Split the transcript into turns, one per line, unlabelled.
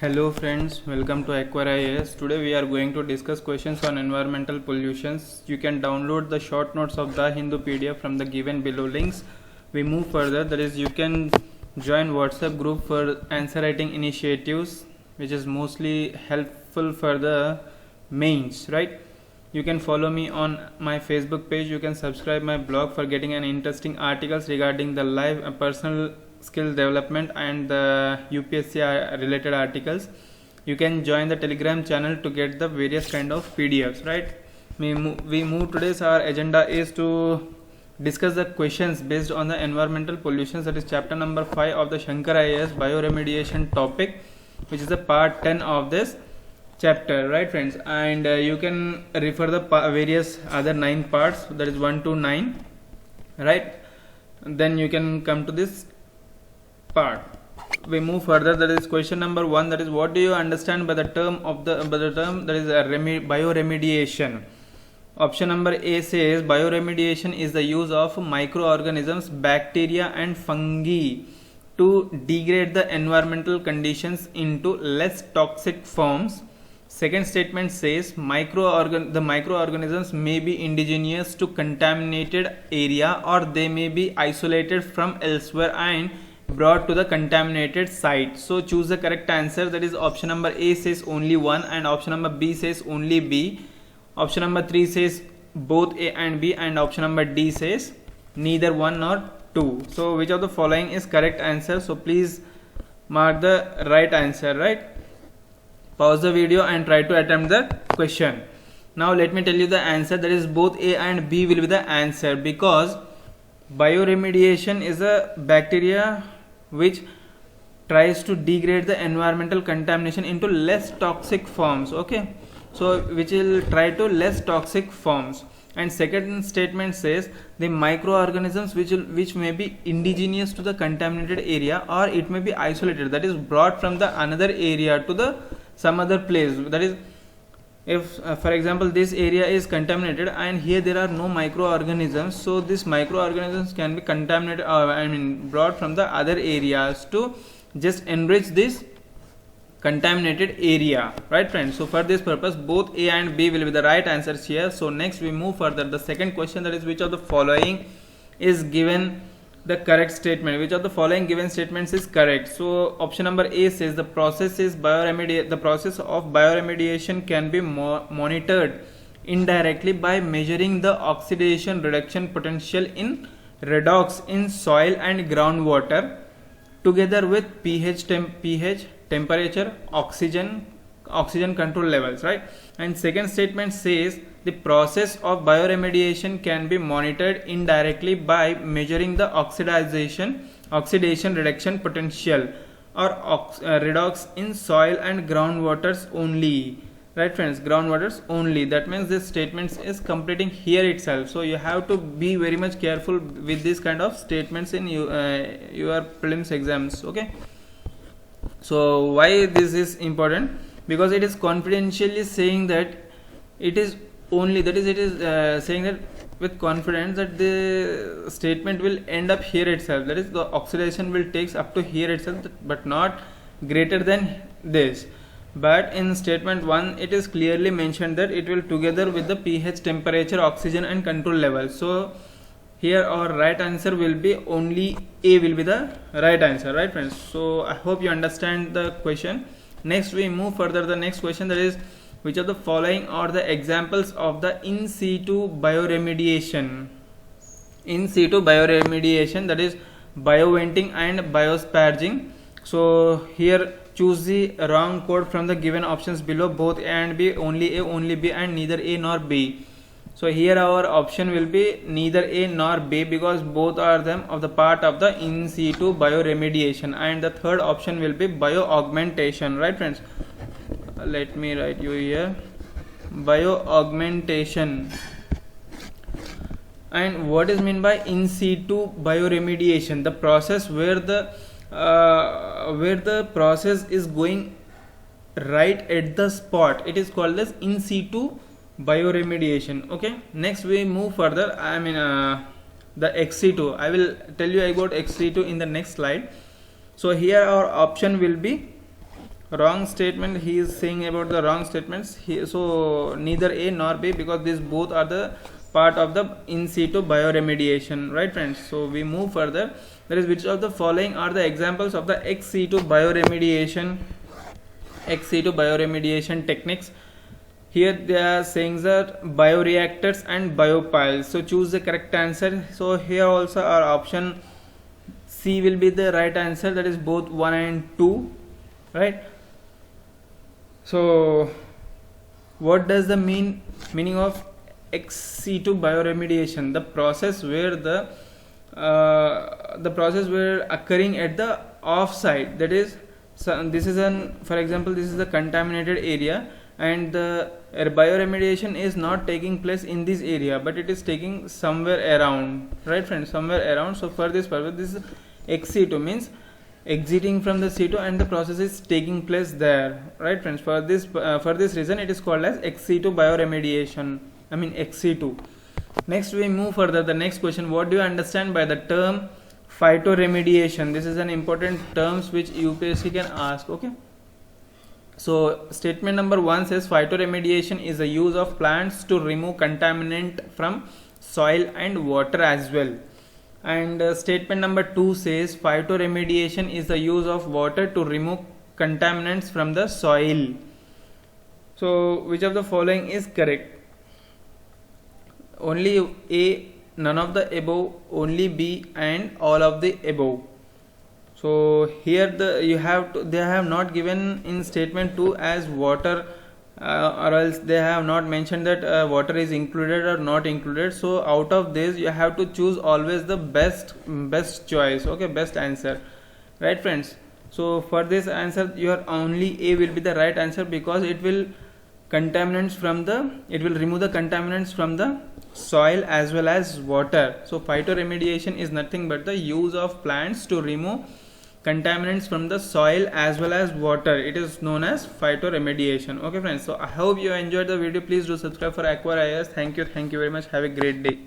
Hello friends, welcome to Acquire IAS. Today we are going to discuss questions on environmental pollutions. You can download the short notes of the Hindu PDF from the given below links. We move further, that is you can join WhatsApp group for answer writing initiatives, which is mostly helpful for the mains, right? You can follow me on my Facebook page. You can subscribe my blog for getting an interesting articles regarding the live personal skill development and the UPSC related articles. You can join the Telegram channel to get the various kind of PDFs, right? We move today's our agenda is to discuss the questions based on the environmental pollutions, that is chapter number 5 of the Shankar IAS bioremediation topic, which is the part 10 of this chapter, right friends? And you can refer the various other 9 parts, that is 1 to 9, right? And then you can come to this part. We move further, that is question number 1, that is what do you understand by the term that is bioremediation. Option number A says bioremediation is the use of microorganisms, bacteria and fungi to degrade the environmental conditions into less toxic forms. Second statement says the microorganisms may be indigenous to contaminated area or they may be isolated from elsewhere and brought to the contaminated site. So choose the correct answer, that is option number A says only one and option number B says only B. Option number 3 says both A and B and option number D says neither one nor two. So which of the following is correct answer? So please mark the right answer, right? Pause the video and try to attempt the question. Now let me tell you the answer, that is both A and B will be the answer, because bioremediation is a bacteria which tries to degrade the environmental contamination into less toxic forms, okay? So which will try to less toxic forms. And second statement says the microorganisms which may be indigenous to the contaminated area or it may be isolated, that is brought from the another area to the some other place. That is, if for example this area is contaminated and here there are no microorganisms, so these microorganisms can be contaminated brought from the other areas to just enrich this contaminated area, right friends? So for this purpose both A and B will be the right answers here. So next we move further, the second question, that is which of the following is given the correct statement, which of the following given statements is correct? So option number A says the process of bioremediation can be monitored indirectly by measuring the oxidation reduction potential in redox in soil and groundwater together with pH, temperature, oxygen control levels, right? And second statement says the process of bioremediation can be monitored indirectly by measuring the oxidation reduction potential or redox in soil and groundwaters only, right friends? Groundwaters only, that means this statement is completing here itself. So you have to be very much careful with this kind of statements in your prelims exams, okay? So why this is important? Because it is confidentially saying that it is only, that is it is saying that with confidence that the statement will end up here itself, that is the oxidation will takes up to here itself but not greater than this. But in statement 1 it is clearly mentioned that it will together with the pH, temperature, oxygen and control level. So here our right answer will be only A will be the right answer, right friends? So I hope you understand the question. Next we move further, the next question, that is which of the following are the examples of the in situ bioremediation? In situ bioremediation, that is bioventing and biosparging. So here choose the wrong code from the given options below, both A and B, only A, only B and neither A nor B. So here our option will be neither A nor B, because both are them of the part of the in situ bioremediation, and the third option will be bioaugmentation, right friends? Let me write you here, bioaugmentation. And what is meant by in situ bioremediation? The process where the process is going right at the spot, it is called as in situ bioremediation, okay? Next we move further, the XC2, I will tell you about XC2 in the next slide. So here our option will be wrong statement, he is saying about the wrong statements. So neither A nor B, because these both are the part of the in situ bioremediation, right friends? So we move further. That is, which of the following are the examples of the ex situ bioremediation techniques? Here they are saying that bioreactors and biopiles. So choose the correct answer. So here also our option C will be the right answer, that is both 1 and 2, right? So what does the meaning of ex situ bioremediation? The process where the process where occurring at the off site, that is, so this is for example, this is the contaminated area, and the bioremediation is not taking place in this area, but it is taking somewhere around, right friends, somewhere around. So for this purpose, this is ex situ, means exiting from the situ and the process is taking place there, right friends? For this reason it is called as ex situ bioremediation, I mean ex situ. Next we move further. The next question: what do you understand by the term phytoremediation? This is an important terms which UPSC can ask. Okay, so statement number 1 says phytoremediation is the use of plants to remove contaminant from soil and water as well. And statement number 2 says phytoremediation is the use of water to remove contaminants from the soil. So which of the following is correct? Only A, none of the above, only B, and all of the above. So here they have not given in statement 2 as water, or else they have not mentioned that water is included or not included. So out of this you have to choose always the best choice, okay, best answer, right friends? So for this answer your only A will be the right answer, because it will remove the contaminants from the soil as well as water. So phytoremediation is nothing but the use of plants to remove contaminants from the soil as well as water. It is known as phytoremediation. Okay friends, so I hope you enjoyed the video. Please do subscribe for Aqua IAS. Thank you very much. Have a great day.